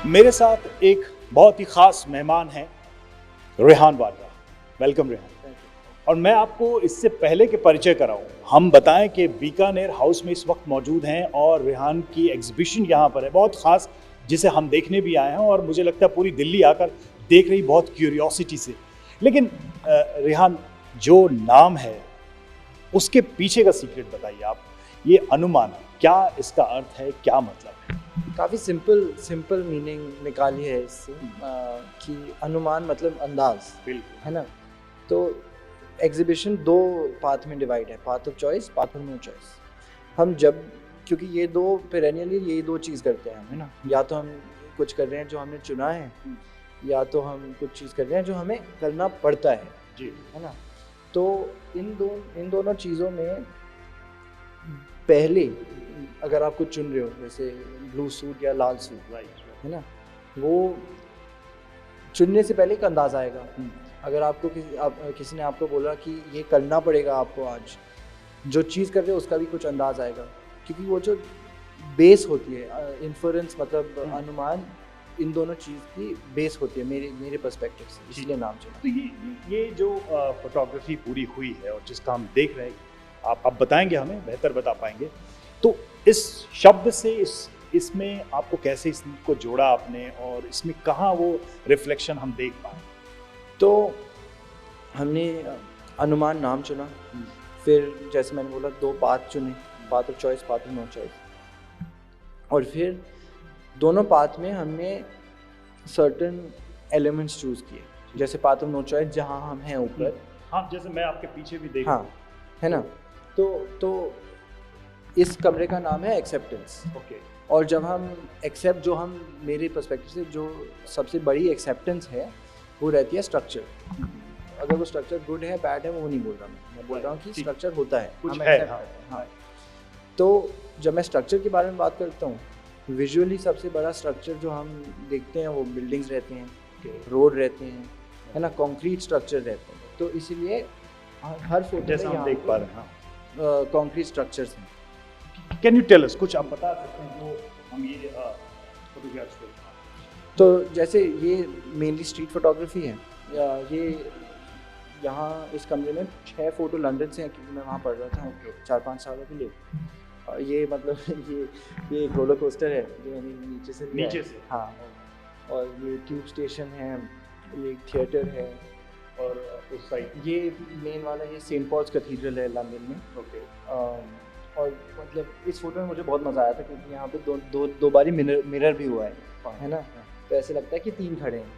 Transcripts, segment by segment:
मेरे साथ एक बहुत ही ख़ास मेहमान हैं, रेहान वाड्रा। वेलकम रेहान। और मैं आपको इससे पहले के परिचय कराऊं, हम बताएं कि बीकानेर हाउस में इस वक्त मौजूद हैं और रेहान की एग्जीबिशन यहाँ पर है बहुत ख़ास, जिसे हम देखने भी आए हैं और मुझे लगता है पूरी दिल्ली आकर देख रही बहुत क्यूरियोसिटी से। लेकिन रेहान, जो नाम है उसके पीछे का सीक्रेट बताइए आप। ये अनुमान, क्या इसका अर्थ है, क्या मतलब है? काफ़ी सिंपल मीनिंग निकाली है इससे कि अनुमान मतलब अंदाज, बिल्कुल है ना। तो एग्जीबिशन दो पाथ में डिवाइड है, path of choice, path of no choice. हम जब, क्योंकि ये दो पेरेनियली यही दो चीज़ करते हैं हम, है ना। या तो हम कुछ कर रहे हैं जो हमने चुना है, या तो हम कुछ चीज़ कर रहे हैं जो हमें करना पड़ता है जी, है ना। तो इन दोनों चीज़ों में पहले अगर आप कुछ चुन रहे हो, जैसे ब्लू सूट या लाल सूट, राइट, है ना, वो चुनने से पहले एक अंदाज आएगा। अगर आपको किसी ने आपको बोला कि ये करना पड़ेगा आपको आज, जो चीज़ कर रहे हो उसका भी कुछ अंदाज आएगा, क्योंकि वो जो बेस होती है, इन्फ्रेंस मतलब अनुमान, इन दोनों चीज़ की बेस होती है मेरे पर्सपेक्टिव से, इसलिए नाम चुना। तो ये जो फोटोग्राफी पूरी हुई है और जिसका हम देख रहे हैं, आप बताएंगे, हमें बेहतर बता पाएंगे। तो इस शब्द से इसमें आपको कैसे इसको जोड़ा आपने, और इसमें कहाँ वो रिफ्लेक्शन हम देख पाए? तो हमने अनुमान नाम चुना, फिर जैसे मैंने बोला दो पाथ चुने, path of choice, path of no choice, और फिर दोनों पाथ में हमने सर्टेन एलिमेंट्स चूज़ किए। जैसे पाथ ऑफ नो चॉइस जहाँ हम हैं ऊपर, हाँ, जैसे मैं आपके पीछे भी देख हाँ, है ना। तो इस कमरे का नाम है एक्सेप्टेंस। ओके। और जब हम एक्सेप्ट, जो हम मेरे पर्सपेक्टिव से जो सबसे बड़ी एक्सेप्टेंस है वो रहती है स्ट्रक्चर। अगर वो स्ट्रक्चर गुड है बैड है वो नहीं बोल रहा, मैं बोल रहा हूँ कि स्ट्रक्चर होता है, कुछ हम है, accept करते हैं। हाँ। तो जब मैं स्ट्रक्चर के बारे में बात करता हूँ, विजुअली सबसे बड़ा स्ट्रक्चर जो हम देखते हैं वो बिल्डिंग्स रहते हैं, रोड रहते हैं, है ना, कंक्रीट स्ट्रक्चर रहते हैं। तो इसीलिए हर फोटो जैसा हम देख पा रहे हैं, कंक्रीट स्ट्रक्चर्स हैं। कैन यू टेल अस, कुछ आप बता सकते हैं जो हम ये फोटोग्राफ्स को? तो जैसे ये मेनली स्ट्रीट फोटोग्राफी है, ये यहाँ इस कमरे में 6 फोटो लंदन से हैं, क्योंकि मैं वहाँ पढ़ रहा था 4-5 सालों के लिए। ये मतलब ये एक रोलर कोस्टर है जो मैंने नीचे से लिया है। हाँ, और ये ट्यूब स्टेशन है, ये एक थिएटर है, और उस साइड ये मेन वाला ये सेंट पॉल्स कैथीड्रल है लंदन में। ओके। और मतलब इस फोटो में मुझे बहुत मज़ा आया था, क्योंकि यहाँ पे दो बारी मिरर भी हुआ है ना। तो ऐसे लगता है कि 3 खड़े हैं।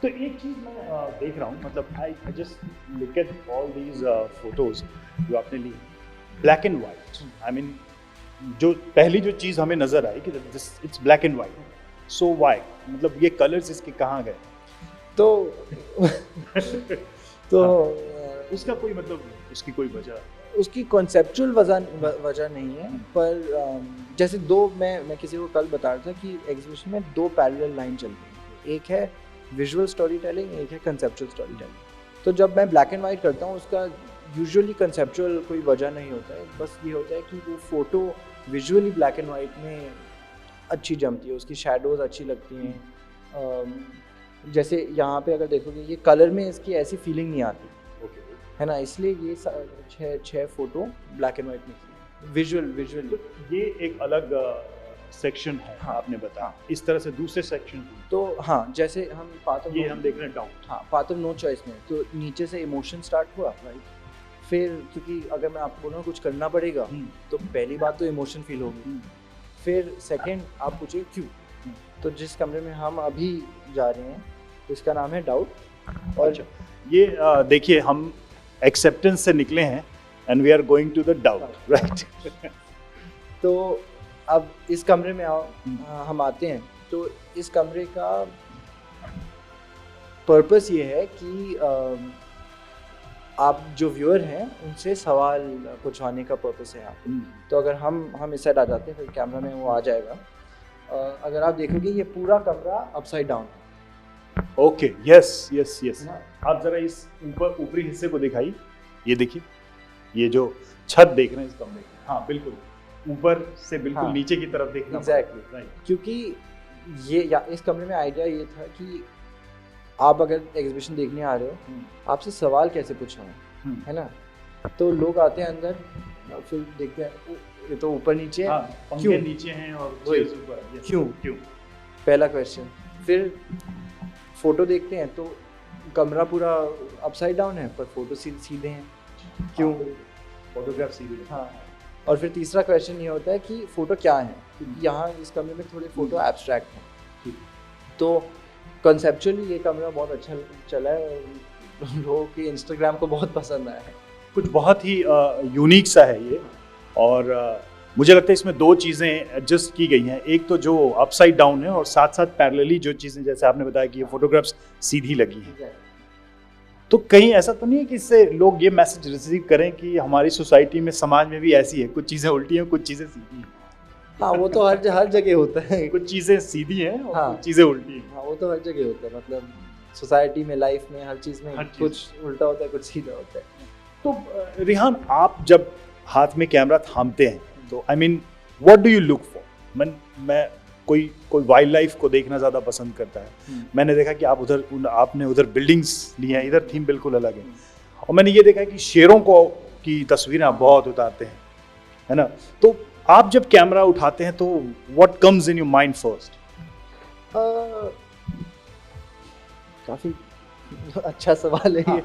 तो एक चीज़ मैं देख रहा हूँ, मतलब I just look at all these photos जो आपने ली, black and white. I mean, जो पहली जो चीज़ हमें नज़र आई कि this it's black and white, so why, मतलब ये कलर्स इसके कहाँ गए? तो उसका कोई मतलब, उसकी कोई वजह? उसकी कॉन्सेप्चुअल वजह नहीं है, पर जैसे मैं किसी को कल बता रहा था कि एग्जीबिशन में 2 पैरेलल लाइन चल रही है, एक है विजुअल स्टोरी टेलिंग, एक है कंसेप्चुअल स्टोरी टेलिंग। तो जब मैं ब्लैक एंड वाइट करता हूँ, उसका यूजुअली कंसेप्चुअल कोई वजह नहीं होता है, बस ये होता है कि वो photo visually black and white में अच्छी जमती है, उसकी शैडोज़ अच्छी लगती हैं। जैसे यहाँ पे अगर देखोगे, ये कलर में इसकी ऐसी फीलिंग नहीं आती, है ना, इसलिए ये 6 फोटो ब्लैक एंड वाइट में विजुअली। तो ये एक अलग सेक्शन है। हाँ, आपने बताया। हाँ, इस तरह से दूसरे सेक्शन तो हाँ, जैसे हम पाथ ऑफ, ये हम देख रहे हैं डाउन, हाँ, पाथ ऑफ नो चॉइस में तो नीचे से इमोशन स्टार्ट हुआ, राइट। फिर क्योंकि अगर मैं आपको बोलूँ कुछ करना पड़ेगा, तो पहली बात तो इमोशन फील होगी। फिर सेकंड आप पूछिए क्यों। तो जिस कमरे में हम अभी जा रहे हैं इसका नाम है डाउट। और ये देखिए, हम एक्सेप्टेंस से निकले हैं and we are going to the doubt, right. तो अब इस कमरे में हम आते हैं। तो इस कमरे का पर्पस ये है कि आप जो व्यूअर हैं उनसे सवाल पूछवाने का पर्पस है यहाँ पे। तो अगर हम इस साइड आ जाते हैं, फिर कैमरा में वो आ जाएगा। अगर आप देखोगे ये पूरा कमरा अपसाइड डाउन है। Okay, yes yes yes. आप जरा इस ऊपरी हिस्से को दिखाइए। ये देखिए, ये जो छत देख रहे हैं इस कमरे की, हाँ बिल्कुल ऊपर से बिल्कुल नीचे की तरफ देखना। Exactly, right. क्योंकि ये या इस कमरे में आइडिया ये था कि आप अगर एग्जीबिशन देखने आ रहे हो, आपसे सवाल कैसे पूछना है ना। तो लोग आते हैं अंदर, फिर देखते हैं ये तो ऊपर नीचे है, क्यों नीचे हैं और चेयर्स ऊपर है, क्यों पहला क्वेश्चन। फिर फोटो देखते हैं तो कमरा पूरा अपसाइड डाउन है पर फोटो सीधे हैं, क्यों फोटोग्राफ सीधे। हाँ। और फिर तीसरा क्वेश्चन ये होता है कि फ़ोटो क्या है, क्योंकि यहाँ इस कमरे में थोड़े फ़ोटो एब्स्ट्रैक्ट हैं। तो कॉन्सेप्चुअली ये कमरा बहुत अच्छा चला है और लोगों के इंस्टाग्राम को बहुत पसंद आया है। कुछ बहुत ही यूनिक सा है ये, और मुझे लगता है इसमें दो चीज़ें एडजस्ट की गई हैं। एक तो जो अपसाइड डाउन है और साथ साथ पैरेलली जो चीज़ें, जैसे आपने बताया कि ये फोटोग्राफ्स सीधी लगी हैं। तो कहीं ऐसा तो नहीं है कि इससे लोग ये मैसेज रिसीव करें कि हमारी सोसाइटी में, समाज में भी ऐसी है, कुछ चीज़ें उल्टी हैं, कुछ चीज़ें सीधी हैं? हाँ, वो तो हर जगह होता है। कुछ चीज़ें सीधी हैं और हाँ, कुछ चीज़ें उल्टी हैं। हाँ, वो तो हर जगह होता है। मतलब सोसाइटी में, लाइफ में, हर चीज़ में कुछ उल्टा होता है, कुछ सीधा होता है। तो रिहान, आप जब हाथ में कैमरा थामते हैं तो I mean what do you look for? मैं कोई वाइल्ड लाइफ को देखना ज़्यादा पसंद करता है। मैंने देखा कि आपने उधर बिल्डिंग्स ली हैं, इधर थीम बिल्कुल अलग है। और मैंने ये देखा कि शेरों की तस्वीरें आप बहुत उतारते हैं, है ना। तो आप जब कैमरा उठाते हैं तो what comes in your mind first? काफ़ी अच्छा सवाल है ये।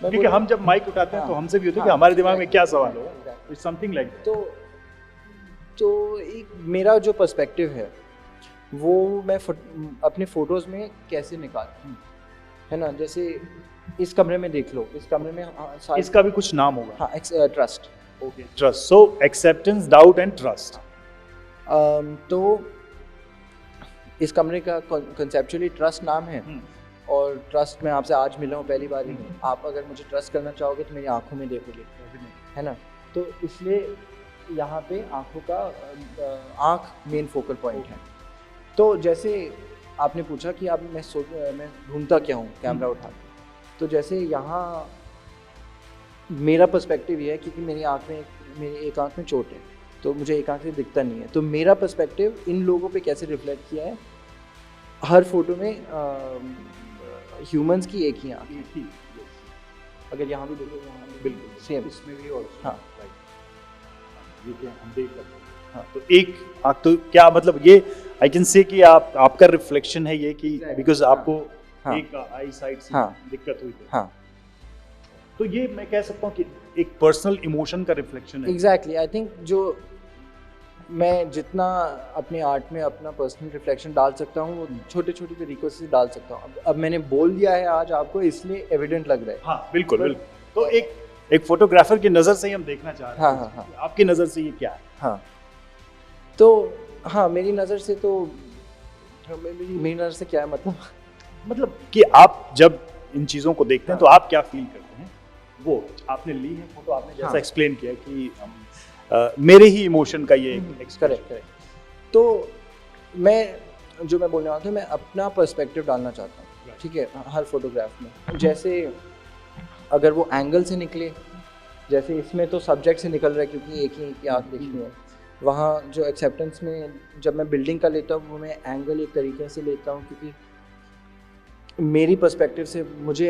क्योंकि हम जब माइक उठाते हैं तो हमसे भी होता है कि हमारे दिमाग में क्या सवाल हो, समथिंग लाइक। तो एक मेरा जो पर्सपेक्टिव है वो मैं अपने फोटोज़ में कैसे निकालूं, है ना। जैसे इस कमरे में देख लो, इस कमरे में इसका भी कुछ नाम होगा। हाँ, trust. Okay, trust. So acceptance, doubt and trust. तो इस कमरे का कंसेप्चुअली ट्रस्ट नाम है। और ट्रस्ट मैं आपसे आज मिला हूँ पहली बार ही। आप अगर मुझे ट्रस्ट करना चाहोगे तो मेरी आंखों में देखोगे, है ना। तो इसलिए यहाँ पे आंखों का आंख मेन फोकल पॉइंट है। तो जैसे आपने पूछा कि आप मैं ढूंढता क्या हूँ कैमरा उठा के, तो जैसे यहाँ मेरा पर्सपेक्टिव ये है क्योंकि मेरी एक आंख में चोट है, तो मुझे एक आंख से दिखता नहीं है। तो मेरा पर्सपेक्टिव इन लोगों पे कैसे रिफ्लेक्ट किया है, हर फोटो में ह्यूमंस की एक ही आंख है। अगर यहाँ भी देखो, यहाँ बिल्कुल सेम, इसमें भी। और हाँ, ये हम देख सकते हैं। हाँ, तो एक आंख, तो क्या मतलब ये आई कैन से कि आपका रिफ्लेक्शन है ये कि बिकॉज आपको एक आई साइड से दिक्कत हुई थी। हाँ, तो ये मैं कह सकता हूँ कि एक पर्सनल इमोशन का रिफ्लेक्शन है। एग्जैक्टली। आई थिंक जो मैं जितना अपने आर्ट में अपना पर्सनल रिफ्लेक्शन डाल सकता हूँ वो छोटे छोटे तरीकों से डाल सकता हूँ। अब मैंने बोल दिया है आज आपको, इसलिए एविडेंट लग रहा है। हाँ, बिल्कुल। तो एक फोटोग्राफर की नज़र से ही हम देखना चाह रहे हैं। हाँ। आपकी नज़र से ये क्या है? हाँ, तो हाँ, मेरी नज़र से तो मेरी नज़र से क्या है, मतलब कि आप जब इन चीज़ों को देखते हैं तो आप क्या फील करते हैं? वो आपने ली है फोटो, आपने जैसा एक्सप्लेन किया कि मेरे ही इमोशन का ये करेक्ट। तो जो मैं बोलने वाला था, मैं अपना पर्सपेक्टिव डालना चाहता हूँ, ठीक है, हर फोटोग्राफ में। जैसे अगर वो एंगल से निकले, जैसे इसमें तो सब्जेक्ट से निकल रहा है क्योंकि एक ही आँख दिखनी है। वहाँ जो एक्सेप्टेंस में जब मैं बिल्डिंग का लेता हूँ वो मैं एंगल एक तरीके से लेता हूँ क्योंकि मेरी पर्सपेक्टिव से मुझे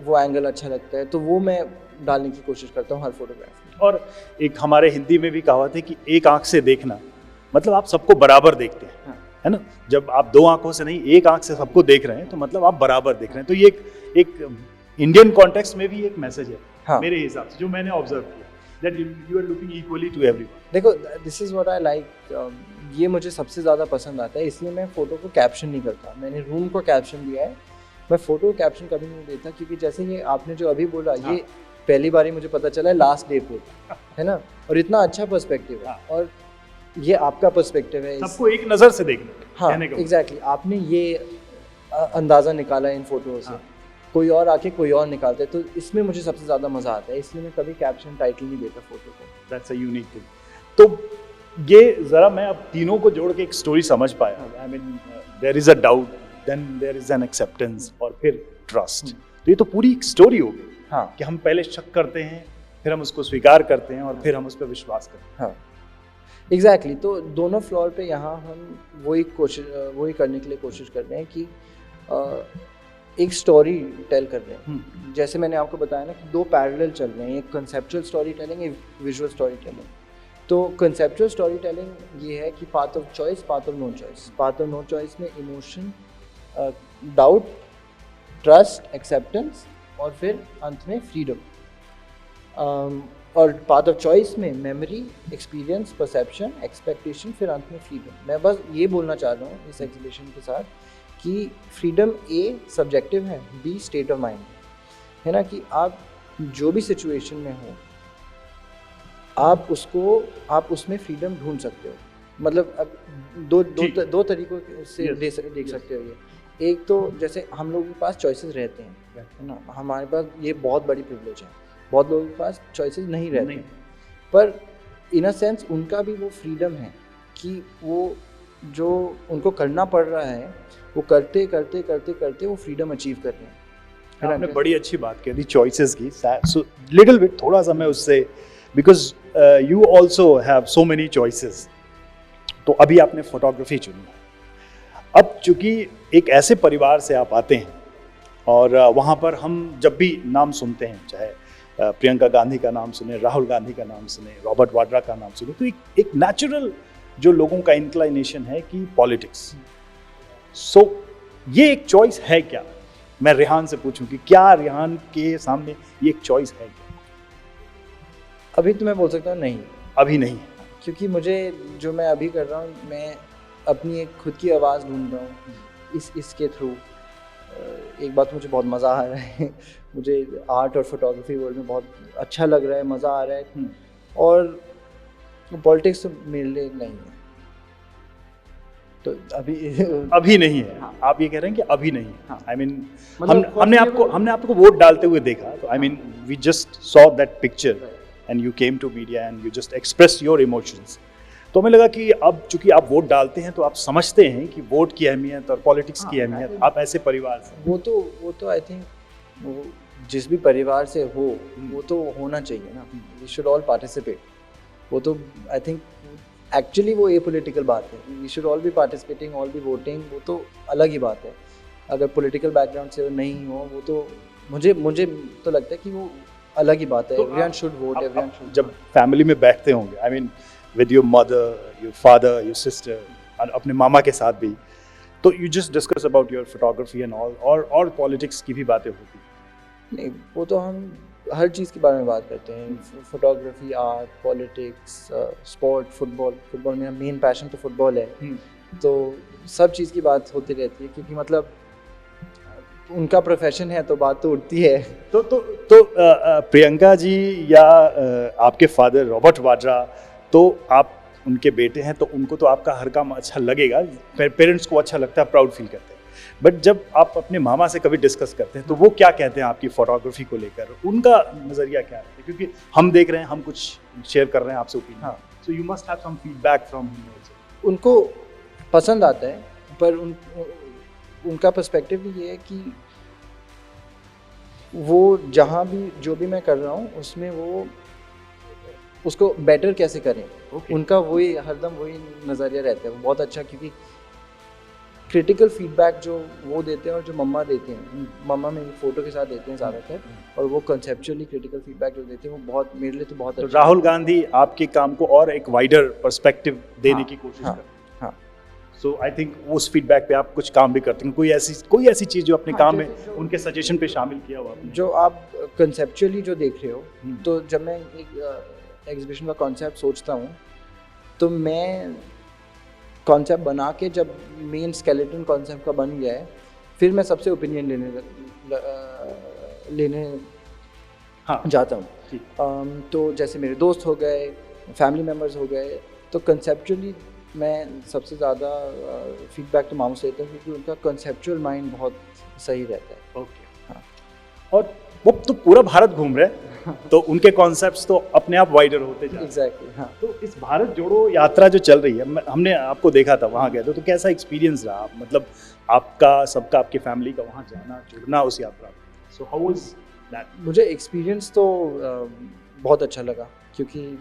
वो एंगल अच्छा लगता है, तो वो मैं डालने की कोशिश करता हूँ हर फोटोग्राफ में। और एक हमारे हिंदी में भी कहावत है कि एक आंख से देखना, मतलब आप सबको बराबर देखते हैं, है ना। जब आप दो आंखों से नहीं, एक आंख से सबको देख रहे हैं तो मतलब आप बराबर देख रहे हैं। तो ये एक इंडियन कॉन्टेक्स्ट में भी एक मैसेज है मेरे हिसाब से, जो मैंने ऑब्जर्व किया, that you are looking equally to everyone. देखो, this is what I like, ये मुझे सबसे ज़्यादा पसंद आता है, इसलिए मैं फ़ोटो को कैप्शन नहीं करता। मैंने रूम को कैप्शन दिया है, मैं फ़ोटो को कैप्शन कभी नहीं देता, क्योंकि जैसे ये आपने जो अभी बोला, ये पहली बार ही मुझे पता चला है लास्ट डे पे, है ना। और इतना अच्छा पर्सपेक्टिव है, और ये आपका पर्सपेक्टिव है, सबको एक नज़र से देखना। हाँ, एग्जैक्टली। आपने ये अंदाज़ा निकाला इन फोटो से, कोई और आके कोई और निकालते हैं, तो इसमें मुझे सबसे ज़्यादा मज़ा आता है, इसलिए मैं कभी कैप्शन टाइटल नहीं देता फोटो को। That's a unique thing. तो ये ज़रा मैं अब तीनों को जोड़ के एक स्टोरी समझ पाया। I mean there is a doubt, then there is an acceptance, और फिर ट्रस्ट। तो ये तो पूरी एक स्टोरी हो गई। हाँ, कि हम पहले शक करते हैं, फिर हम उसको स्वीकार करते हैं, और फिर हम उस पर विश्वास करते हैं। हाँ, एग्जैक्टली तो दोनों फ्लोर पे यहाँ हम वही करने के लिए कोशिश कर रहे हैं कि एक स्टोरी टेल कर रहे हैं। जैसे मैंने आपको बताया ना कि दो पैरेलल चल रहे हैं, एक कंसेप्चुअल स्टोरी टेलिंग, एक विजुअल स्टोरी टेलिंग। तो कंसेप्चुअल स्टोरी टेलिंग ये है कि path of choice, path of no choice. Path of no choice में इमोशन, डाउट, ट्रस्ट, एक्सेप्टेंस और फिर अंत में फ्रीडम। और पाथ ऑफ चॉइस में मेमोरी, एक्सपीरियंस, परसेप्शन, एक्सपेक्टेशन, फिर अंत में फ्रीडम। मैं बस ये बोलना चाह रहा हूँ इस एग्जीबिशन के साथ कि फ्रीडम ए सब्जेक्टिव है, बी स्टेट ऑफ माइंड है ना, कि आप जो भी सिचुएशन में हो आप उसमें फ्रीडम ढूंढ सकते हो। मतलब अब दो तरीकों से देख सकते हो ये। एक तो जैसे हम लोगों के पास चॉइसेस रहते हैं है ना, हमारे पास ये बहुत बड़ी प्रिविलेज है, बहुत लोगों के पास चॉइसेस नहीं रहते हैं, पर इन अ सेंस उनका भी वो फ्रीडम है कि वो जो उनको करना पड़ रहा है वो करते करते करते करते वो फ्रीडम अचीव कर रहे हैं। आपने बड़ी अच्छी बात कह दी चॉइसेस की। सो लिटिल बिट थोड़ा सा मैं उससे, because you also have so many choices. तो अभी आपने फोटोग्राफी चुनी, अब चूंकि एक ऐसे परिवार से आप आते हैं और वहाँ पर हम जब भी नाम सुनते हैं, चाहे प्रियंका गांधी का नाम सुने, राहुल गांधी का नाम सुने, रॉबर्ट वाड्रा का नाम सुने, तो एक नेचुरल जो लोगों का इंक्लाइनेशन है कि पॉलिटिक्स। सो ये एक चॉइस है क्या? मैं रेहान से पूछूं कि क्या रेहान के सामने ये एक चॉइस है क्या? अभी तो मैं बोल सकता हूँ नहीं, अभी नहीं, क्योंकि मुझे जो मैं अभी कर रहा हूँ, मैं अपनी एक खुद की आवाज़ ढूंढ रहा हूँ इसके थ्रू। एक बात मुझे बहुत मज़ा आ रहा है मुझे आर्ट और फोटोग्राफी वर्ल्ड में बहुत अच्छा लग रहा है, मज़ा आ रहा है। और पॉलिटिक्स तो मेरे लिए नहीं है, तो अभी नहीं है। हाँ। आप ये कह रहे हैं कि अभी नहीं है। हाँ। I mean, मतलब हमने आपको वोट डालते हुए देखा, तो I mean we just saw that picture and you came to media and you just expressed your emotions. तो हमें लगा कि अब चूंकि आप वोट डालते हैं तो आप समझते हैं कि वोट की अहमियत और पॉलिटिक्स की अहमियत। आप ऐसे परिवार से, वो तो आई थिंक वो जिस भी परिवार से हो वो तो होना चाहिए ना, वी शुड ऑल पार्टिसिपेट। वो तो आई थिंक एक्चुअली वो ए पॉलिटिकल बात है, we should all be participating, all be voting, वो तो अलग ही बात है। अगर पॉलिटिकल बैकग्राउंड से नहीं हो वो तो मुझे तो लगता है कि वो अलग ही बात है। Everyone should vote, everyone should. जब फैमिली में बैठते होंगे, I mean with your mother, your father, your sister, और अपने मामा के साथ भी, तो you just discuss about your photography and all, और पॉलिटिक्स की भी बातें होती? नहीं, वो तो हम हर चीज़ के बारे में बात करते हैं, photography, art, politics, sport, football मेरा मेन पैशन तो फुटबॉल है। तो सब चीज़ की बात होती रहती है, क्योंकि मतलब उनका प्रोफेशन है तो बात तो उठती है। तो प्रियंका जी या आपके फादर रॉबर्ट वाड्रा, तो आप उनके बेटे हैं, तो उनको तो आपका हर काम अच्छा लगेगा, पेरेंट्स को अच्छा लगता है, प्राउड फील करते हैं। बट जब आप अपने मामा से कभी डिस्कस करते हैं तो वो क्या कहते हैं आपकी फोटोग्राफी को लेकर? उनका नज़रिया क्या है? क्योंकि हम देख रहे हैं, हम कुछ शेयर कर रहे हैं आपसे ओपिनियन, हाँ। So you must have some feedback from. उनको पसंद आता है, पर उनका पर्सपेक्टिव भी ये है कि वो जहाँ भी जो भी मैं कर रहा हूँ उसमें वो उसको बेटर कैसे करें। उनका वही हरदम वही नज़रिया रहता है। वो बहुत अच्छा, क्योंकि क्रिटिकल फीडबैक जो वो देते हैं और जो मम्मा देते हैं, मम्मा मेरी फ़ोटो के साथ देते हैं ज़्यादातर, और वो कंसेप्चुअली क्रिटिकल फीडबैक जो देते हैं वो बहुत मेरे लिए तो बहुत तो अच्छा। राहुल गांधी आपके काम को और एक वाइडर पर्सपेक्टिव देने की कोशिश करते हैं। हाँ, सो आई थिंक उस फीडबैक पे आप कुछ काम भी करते हैं। कोई ऐसी चीज़ जो अपने काम में उनके सजेशन पे शामिल किया हुआ आपने? जो आप कंसेप्चुअली जो देख रहे हो, तो जब मैं एक एग्जीबिशन का कॉन्सेप्ट सोचता हूँ तो मैं कॉन्सेप्ट बना के जब मेन स्केलेटन कॉन्सेप्ट का बन गया है, फिर मैं सबसे ओपिनियन लेने जाता हूँ। तो जैसे मेरे दोस्त हो गए, फैमिली मेम्बर्स हो गए, तो कंसेप्चुअली मैं सबसे ज़्यादा फीडबैक तो मामू से लेता हूँ, क्योंकि उनका कंसेप्चुअल माइंड बहुत सही रहता है। ओके, हाँ। और वो तो पूरा भारत घूम रहे हैं, तो उनके कॉन्सेप्ट्स तो अपने आप वाइडर होते जा रहे हैं। एग्जैक्टली, हाँ। तो इस भारत जोड़ो यात्रा जो चल रही है, हमने आपको देखा था, वहाँ गए थे, तो कैसा एक्सपीरियंस रहा? मतलब आपका, सबका, आपकी फैमिली का वहाँ जाना, जुड़ना उस यात्रा में, सो हाउ वाज दैट? मुझे एक्सपीरियंस तो बहुत अच्छा लगा, क्योंकि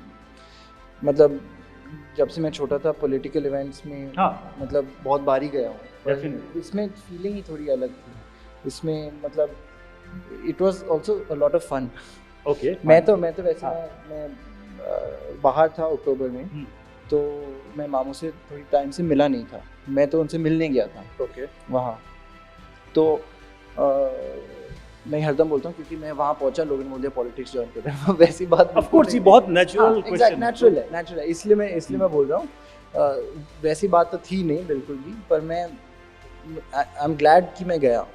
मतलब जब से मैं छोटा था पॉलिटिकल इवेंट्स में हाँ। मतलब बहुत बार ही गया हूँ, पर Definitely. इसमें फीलिंग ही थोड़ी अलग थी। इसमें मतलब it was also a lot of fun. Okay. मैं तो वैसे हाँ। मैं बाहर था अक्टूबर में, तो मैं मामू से थोड़ी टाइम से मिला नहीं था, मैं तो उनसे मिलने गया था ओके। वहाँ। तो मैं हरदम बोलता हूँ क्योंकि मैं वहाँ पहुँचा, लोगों ने मुझे पॉलिटिक्स ज्वाइन कर दिया। वैसी बात ऑफ कोर्स ये बहुत नेचुरल क्वेश्चन नेचुरल है, इसलिए मैं बोल रहा हूँ। वैसी बात तो थी नहीं बिल्कुल भी, पर मैं आई एम ग्लैड कि मैं गया,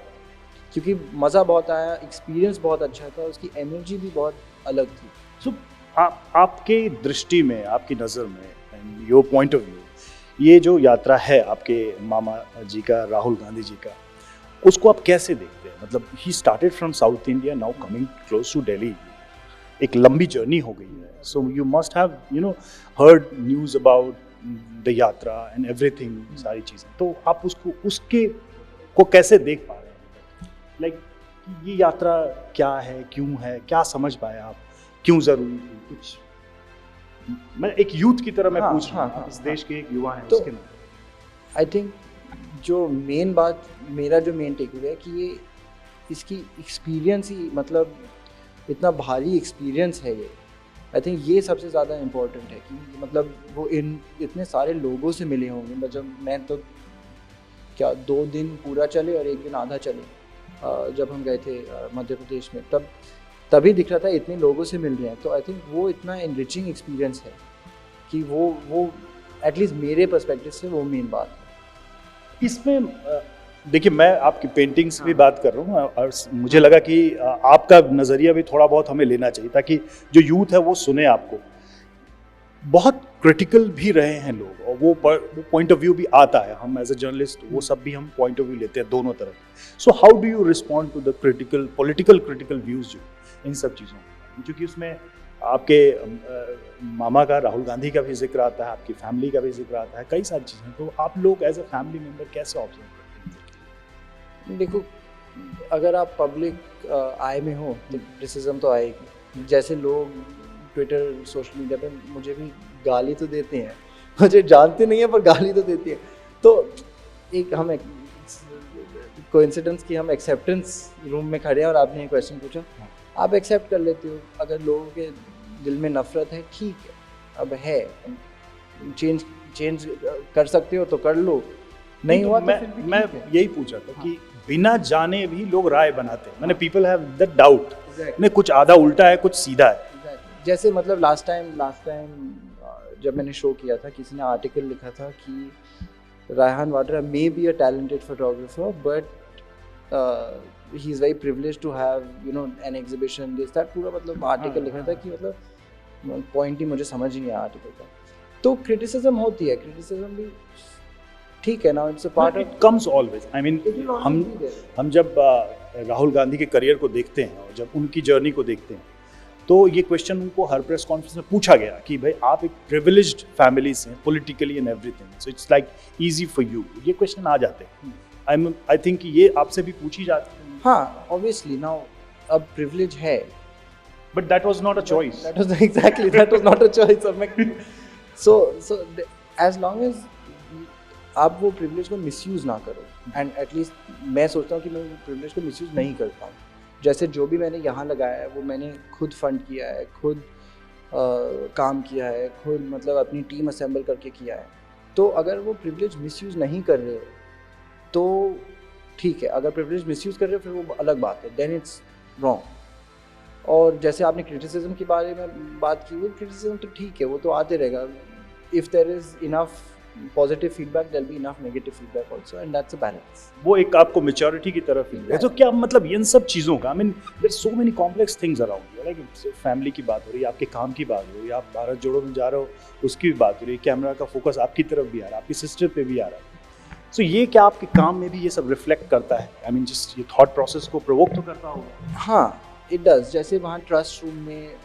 क्योंकि मज़ा बहुत आया, एक्सपीरियंस बहुत अच्छा था, उसकी एनर्जी भी बहुत अलग थी। सो आपके दृष्टि में, आपकी नज़र में, योर पॉइंट ऑफ व्यू, ये जो यात्रा है आपके मामा जी का, राहुल गांधी जी का, उसको आप कैसे देखते हैं? मतलब he started from South India, now coming close to Delhi, एक लंबी जर्नी हो गई है। So you must have heard news about the yatra and everything, सारी चीज़ें, तो आप उसके को कैसे देख पा रहे हैं? लाइक ये यात्रा क्या है, क्यों है, क्या समझ पाए आप, क्यों ज़रूरी थी? कुछ मैं एक यूथ की तरह मैं पूछ रहा हूँ, इस देश के एक युवा हैं, तो उसके नाते। आई थिंक जो मेन बात, मेरा जो मेन टेक अवे है कि ये इसकी एक्सपीरियंस ही, मतलब इतना भारी एक्सपीरियंस है ये, आई थिंक ये सबसे ज़्यादा इम्पोर्टेंट है कि मतलब वो इतने सारे लोगों से मिले होंगे। मतलब मैं तो क्या 2 दिन पूरा चले और 1 दिन आधा चले, जब हम गए थे मध्य प्रदेश में, तभी दिख रहा था इतने लोगों से मिल रहे हैं। तो आई थिंक वो इतना एनरिचिंग एक्सपीरियंस है कि वो एटलीस्ट मेरे पर्सपेक्टिव से वो मेन बात है। इसमें देखिए, मैं आपकी पेंटिंग्स भी बात कर रहा हूँ, और मुझे लगा कि आपका नज़रिया भी थोड़ा बहुत हमें लेना चाहिए, ताकि जो यूथ है वो सुने आपको। बहुत क्रिटिकल भी रहे हैं लोग, और वो पॉइंट ऑफ व्यू भी आता है, हम एज अ जर्नलिस्ट वो सब भी हम पॉइंट ऑफ व्यू लेते हैं दोनों तरफ। So how do you respond to the political critical views जो इन सब चीज़ों में? क्योंकि उसमें आपके मामा का, राहुल गांधी का भी जिक्र आता है, आपकी फैमिली का भी जिक्र आता है, कई सारी चीज़ें, तो आप लोग एज अ फैमिली मेम्बर कैसे ऑब्जर्व करते हैं? देखो, अगर आप पब्लिक आई में हो तो क्रिटिसिज्म तो आएगी। जैसे लोग ट्विटर, सोशल मीडिया पे मुझे भी गाली तो देते हैं, मुझे जानते नहीं है पर गाली तो देती है। तो एक हम कोइंसिडेंस कि हम एक्सेप्टेंस रूम में खड़े हैं और आपने ये क्वेश्चन पूछा, आप एक्सेप्ट कर लेते हो। अगर लोगों के दिल में नफरत है, ठीक है, अब है, चेंज कर सकते हो तो कर लो, नहीं हुआ तो फिर भी मैं ठीक है। यही पूछा था कि बिना जाने भी लोग राय बनाते हैं, मैंने पीपल हैव दैट डाउट, नहीं कुछ आधा उल्टा है, कुछ सीधा है। जैसे मतलब लास्ट टाइम जब मैंने शो किया था, किसी ने आर्टिकल लिखा था कि Raihan Vadra may be a talented photographer, but he is very privileged to have an exhibition, this that, पूरा मतलब आर्टिकल लिखा था कि मतलब पॉइंट ही मुझे समझ नहीं आया आर्टिकल का। तो क्रिटिसिज्म होती है, क्रिटिसिज्म भी ठीक है ना, it's a part it comes always. I mean हम जब राहुल गांधी के करियर को देखते हैं और जब उनकी जर्नी को देखते हैं, तो ये क्वेश्चन उनको हर प्रेस कॉन्फ्रेंस में पूछा गया कि भाई आप एक प्रिविलेज्ड फैमिली से हैं, politically and everything, so it's like easy for you, ये क्वेश्चन आ जाते हैं। आई थिंक ये आपसे भी पूछी जाती है। हाँ, ऑब्वियसली नाउ अब प्रिविलेज है, but that was not a choice. That was not a choice. So as long as आप वो प्रिविलेज को मिसयूज़ ना करो, एंड एटलीस्ट मैं सोचता हूँ कि मैं प्रिविलेज को मिसयूज़ नहीं करता हूँ। जैसे जो भी मैंने यहाँ लगाया है वो मैंने खुद फंड किया है, खुद काम किया है, खुद मतलब अपनी टीम असेंबल करके किया है। तो अगर वो प्रिविलेज मिसयूज़ नहीं कर रहे हो तो ठीक है, अगर प्रिविलेज मिसयूज़ कर रहे हो फिर वो अलग बात है, देन इट्स रॉन्ग। और जैसे आपने क्रिटिसिज्म के बारे में बात की, वो क्रिटिसिज्म तो ठीक है, वो तो आते रहेगा। If there is enough positive feedback, there will be enough negative feedback also, and that's a balance. वो एक आपको मैच्योरिटी की तरफ फील है। तो क्या मतलब इन सब चीज़ों का, I mean there so many complex things around you, like family की बात हो रही है, आपके काम की बात हो रही है, आप भारत जोड़ो में जा रहे हो उसकी भी बात हो रही है, कैमरा का फोकस आपकी तरफ भी आ रहा है, आपकी सिस्टर पे भी आ रहा है। सो ये क्या आपके काम में भी ये सब रिफ्लेक्ट करता है? आई मीन जस्ट ये थॉट प्रोसेस को प्रोवोक तो करता होगा। हाँ, इट डज। जैसे वहाँ ट्रस्ट रूम में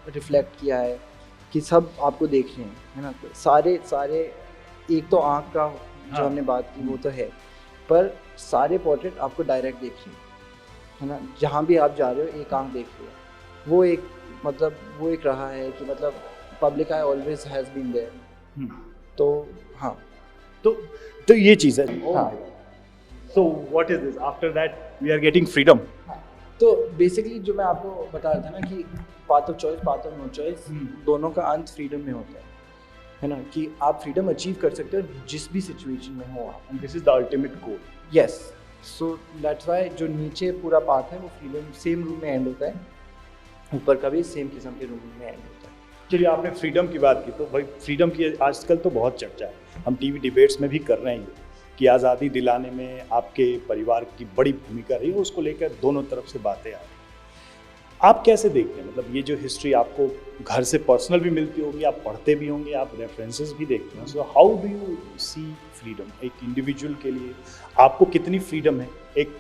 रिफ्लेक्ट किया है कि सब आपको देख रहे हैं, है ना, सारे एक तो आँख का जो हमने बात की वो तो है, पर सारे पोर्ट्रेट आपको डायरेक्ट देख रहे हैं, है ना, जहाँ भी आप जा रहे हो एक आँख देख रही है। वो एक रहा है कि मतलब public eye always has been there, तो हाँ, तो ये चीज़ है। हाँ। So what is this, after that we are getting freedom. तो बेसिकली जो मैं आपको बता रहा था ना कि path of choice, path of no choice, दोनों का अंत फ्रीडम में होता है ना, कि आप फ्रीडम अचीव कर सकते हो जिस भी सिचुएशन में हो आप। And this is the ultimate goal. Yes, so that's why जो नीचे पूरा पाथ है वो फ्रीडम सेम रूम में एंड होता है, ऊपर का भी सेम किस्म के रूम में एंड होता है। चलिए, आपने फ्रीडम की बात की, तो भाई फ्रीडम की आजकल तो बहुत चर्चा है, हम टीवी डिबेट्स में भी कर रहे हैं कि आज़ादी दिलाने में आपके परिवार की बड़ी भूमिका रही है, उसको लेकर दोनों तरफ से बातें आ रही हैं। आप कैसे देखते हैं, मतलब ये जो हिस्ट्री आपको घर से पर्सनल भी मिलती होगी, आप पढ़ते भी होंगे, आप रेफरेंसेस भी देखते हैं, so how do you see freedom? एक इंडिविजुअल के लिए आपको कितनी फ्रीडम है, एक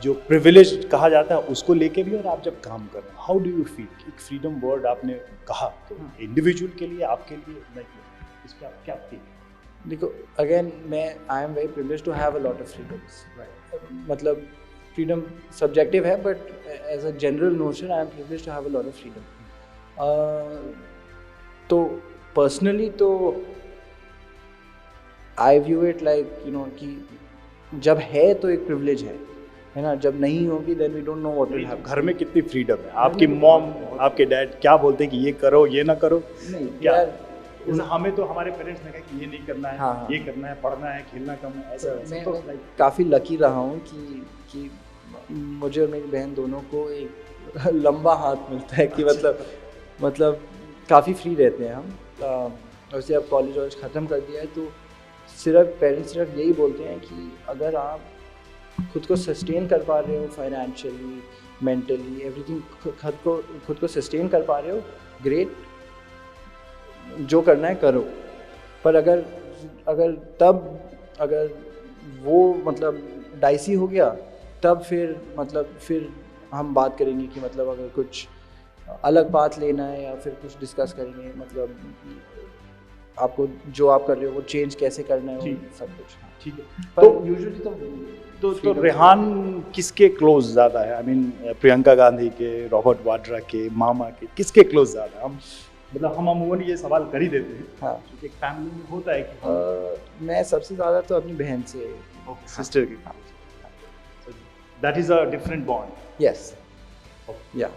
जो प्रिविलेज कहा जाता है उसको लेके भी, और आप जब काम कर रहे हैं, हाउ डू यू फील? एक फ्रीडम वर्ड आपने कहा, तो इंडिविजुअल के लिए, आपके लिए इस पर आप क्या फील? देखो, again I am very privileged to have a lot of freedoms. मतलब फ्रीडम सब्जेक्टिव है, but as a general notion I am privileged to have a lot of freedom. तो पर्सनली तो आई व्यू इट लाइक कि जब है तो एक privilege है ना, जब नहीं होगी then we don't know what will happen. घर में कितनी फ्रीडम है? आपकी मॉम, आपके डैड क्या बोलते हैं कि ये करो, ये ना करो? नहीं क्या यार, जैसे हमें तो हमारे पेरेंट्स ने कहा कि ये नहीं करना है, हाँ। ये करना है, पढ़ना है, खेलना कम है, ऐसा मैं तो काफ़ी लकी रहा हूँ कि मुझे और मेरी बहन दोनों को एक लंबा हाथ मिलता है कि मतलब काफ़ी फ्री रहते हैं हम। वैसे अब कॉलेज वॉलेज ख़त्म कर दिया है, तो पेरेंट्स सिर्फ यही बोलते हैं कि अगर आप खुद को सस्टेन कर पा रहे हो फाइनेंशियली, मेंटली, एवरीथिंग, खुद को सस्टेन कर पा रहे हो, ग्रेट, जो करना है करो। पर अगर वो मतलब डाइसी हो गया, तब फिर हम बात करेंगे कि मतलब अगर कुछ अलग बात लेना है या फिर कुछ डिस्कस करेंगे, मतलब आपको जो आप कर रहे हो वो चेंज कैसे करना है, वो सब कुछ। ठीक है। पर यूजुअली तो रेहान किसके क्लोज ज़्यादा है? आई मीन प्रियंका गांधी के, रॉबर्ट वाड्रा के, मामा के, किसके क्लोज ज़्यादा? हम अमूमन ये सवाल कर ही देते हैं, हाँ, क्योंकि एक फैमिली में होता है कि मैं सबसे ज़्यादा तो अपनी बहन से, सिस्टर की, that is a different bond. Yes, या।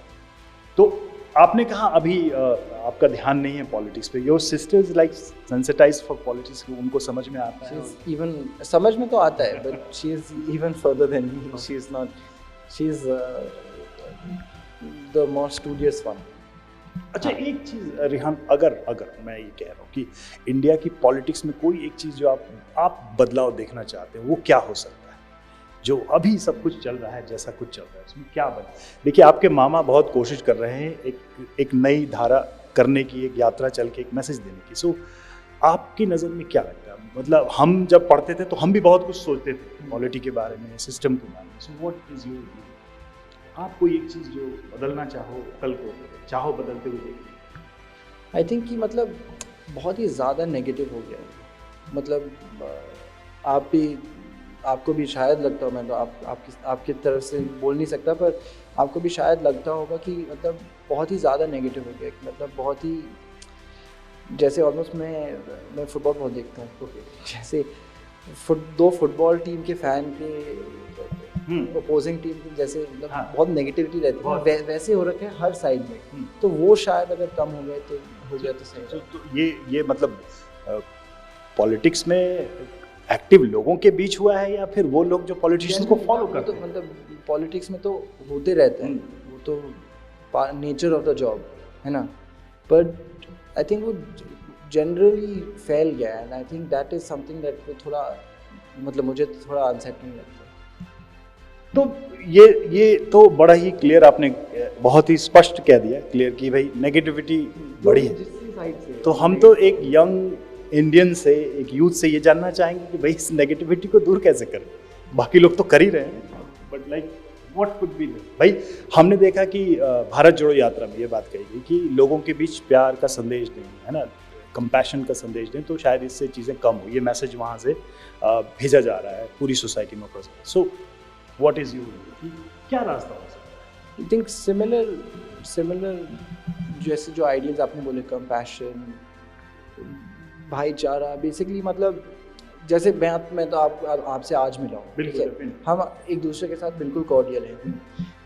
तो आपने कहा अभी आपका ध्यान नहीं है पॉलिटिक्स पे, your sister is like sensitised for politics, उनको समझ में आता है? इवन समझ में तो आता है, but she is even further than me. She is the more studious one. अच्छा, एक चीज़ रेहान, अगर मैं ये कह रहा हूँ कि इंडिया की पॉलिटिक्स में कोई एक चीज़ जो आप बदलाव देखना चाहते हैं, वो क्या हो सकता है? जो अभी सब कुछ चल रहा है, जैसा कुछ चल रहा है, उसमें क्या बदला? देखिए, आपके मामा बहुत कोशिश कर रहे हैं एक नई धारा करने की, एक यात्रा चल के एक मैसेज देने की। सो आपकी नज़र में क्या लगता है? मतलब हम जब पढ़ते थे तो हम भी बहुत कुछ सोचते थे पॉलिटी के बारे में, सिस्टम के बारे में। सो व्हाट इज योर व्यू? आप कोई एक चीज़ जो बदलना चाहो बदलते हुए देखिए। आई थिंक कि मतलब बहुत ही ज़्यादा नेगेटिव हो गया है। मतलब आपको भी शायद लगता हो, मैं तो आपकी तरफ से बोल नहीं सकता, पर आपको भी शायद लगता होगा कि मतलब बहुत ही ज़्यादा नेगेटिव हो गया। मतलब बहुत ही, जैसे ऑलमोस्ट मैं फुटबॉल बहुत देखता हूँ, जैसे दो फुटबॉल टीम के फ़ैन के अपोजिंग टीम की जैसे मतलब बहुत नेगेटिविटी रहती है, वैसे हो रखा है हर साइड में। तो वो शायद अगर कम हो गए तो हो गया तो सही। तो ये मतलब पॉलिटिक्स में एक्टिव लोगों के बीच हुआ है, या फिर वो लोग जो पॉलिटिशियंस को फॉलो करते हैं? मतलब पॉलिटिक्स में तो होते रहते हैं, वो तो नेचर ऑफ द जॉब है ना, बट आई थिंक वो जनरली फैल गया है, and I think that is something that थोड़ा मतलब मुझे थोड़ा अनसेटलिंग लगता है। तो ये तो बड़ा ही क्लियर, आपने बहुत ही स्पष्ट कह दिया, क्लियर कि भाई नेगेटिविटी बड़ी है। तो हम तो एक यंग इंडियन से, एक यूथ से ये जानना चाहेंगे कि भाई इस नेगेटिविटी को दूर कैसे करें? बाकी लोग तो कर ही रहे हैं, but like what could be भाई? हमने देखा कि भारत जोड़ो यात्रा में ये बात कही गई कि लोगों के बीच प्यार का संदेश दें, है ना, कंपैशन का संदेश दें, तो शायद इससे चीज़ें कम हो। ये मैसेज वहाँ से भेजा जा रहा है पूरी सोसाइटी में। सो व्हाट इज योर, क्या रास्ता हो सकता है? आई थिंक सिमिलर जैसे जो आइडियल्स आपने बोले, कंपैशन, भाईचारा बेसिकली, मतलब जैसे मैं तो आपसे आज मिला हूँ, ठीक है, बिल्कुल। हम एक दूसरे के साथ बिल्कुल कॉर्डियल हैं।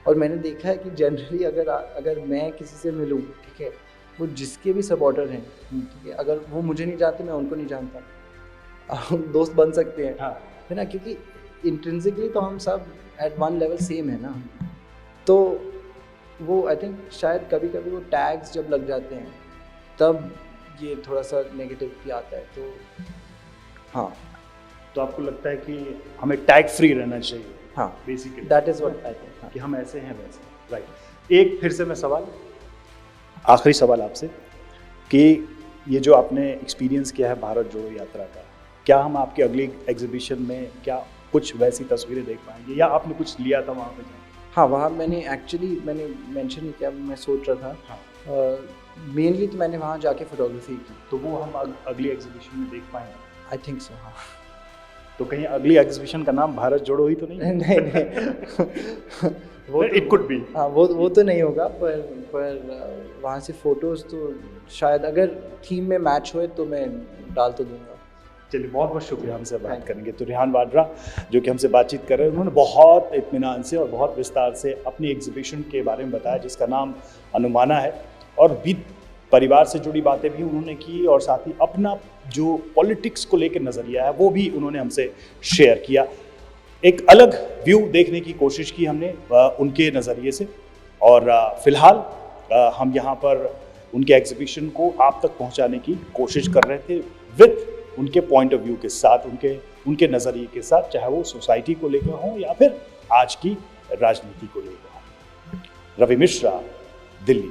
और मैंने देखा है कि जनरली अगर मैं किसी से मिलूँ, ठीक है, वो जिसके भी सपोर्टर हैं, ठीक है, अगर वो मुझे नहीं जानते, मैं उनको नहीं जानता, हम दोस्त बन सकते हैं, हाँ। है ना, क्योंकि इंट्रिंसिकली तो हम सब एट वन लेवल सेम है ना। तो वो आई थिंक शायद कभी कभी वो टैग्स जब लग जाते हैं तब ये थोड़ा सा नेगेटिव भी आता है। तो हाँ, तो आपको लगता है कि हमें टैग फ्री रहना चाहिए? हाँ, basically that is what I think, कि हम ऐसे हैं वैसे, राइट। एक फिर से मैं सवाल, आखिरी सवाल आपसे, कि ये जो आपने एक्सपीरियंस किया है भारत जोड़ो यात्रा का, क्या हम आपके अगली एग्जीबिशन में क्या कुछ वैसी तस्वीरें देख पाएंगे, या आपने कुछ लिया था वहाँ पे जाके? हाँ, वहाँ मैंने मेंशन नहीं किया, मैं सोच रहा था। हाँ। मेनली तो मैंने वहाँ जाके फोटोग्राफी की। तो वो हम अगली एग्जीबिशन में देख पाएंगे? आई थिंक सो, हाँ। तो कहीं अगली एग्जीबिशन का नाम भारत जोड़ो ही तो नहीं? नहीं वो इट कुड बी। हाँ, वो तो नहीं होगा, पर वहाँ से फोटोज़ तो शायद अगर थीम में मैच होए तो मैं डाल तो दूंगा। चलिए, बहुत बहुत शुक्रिया हमसे बात Thank you. करेंगे। तो रेहान वाड्रा जो कि हमसे बातचीत कर रहे हैं, उन्होंने बहुत इत्मीनान से और बहुत विस्तार से अपनी एग्जीबिशन के बारे में बताया जिसका नाम अनुमाना है, और बीत परिवार से जुड़ी बातें भी उन्होंने की, और साथ ही अपना जो पॉलिटिक्स को लेकर नज़रिया है वो भी उन्होंने हमसे शेयर किया। एक अलग व्यू देखने की कोशिश की हमने उनके नज़रिए से, और फिलहाल हम यहाँ पर उनके एग्जीबिशन को आप तक पहुँचाने की कोशिश कर रहे थे विद उनके पॉइंट ऑफ व्यू के साथ, उनके नज़रिए के साथ, चाहे वो सोसाइटी को लेकर हो या फिर आज की राजनीति को लेकर हो। रवि मिश्रा, दिल्ली।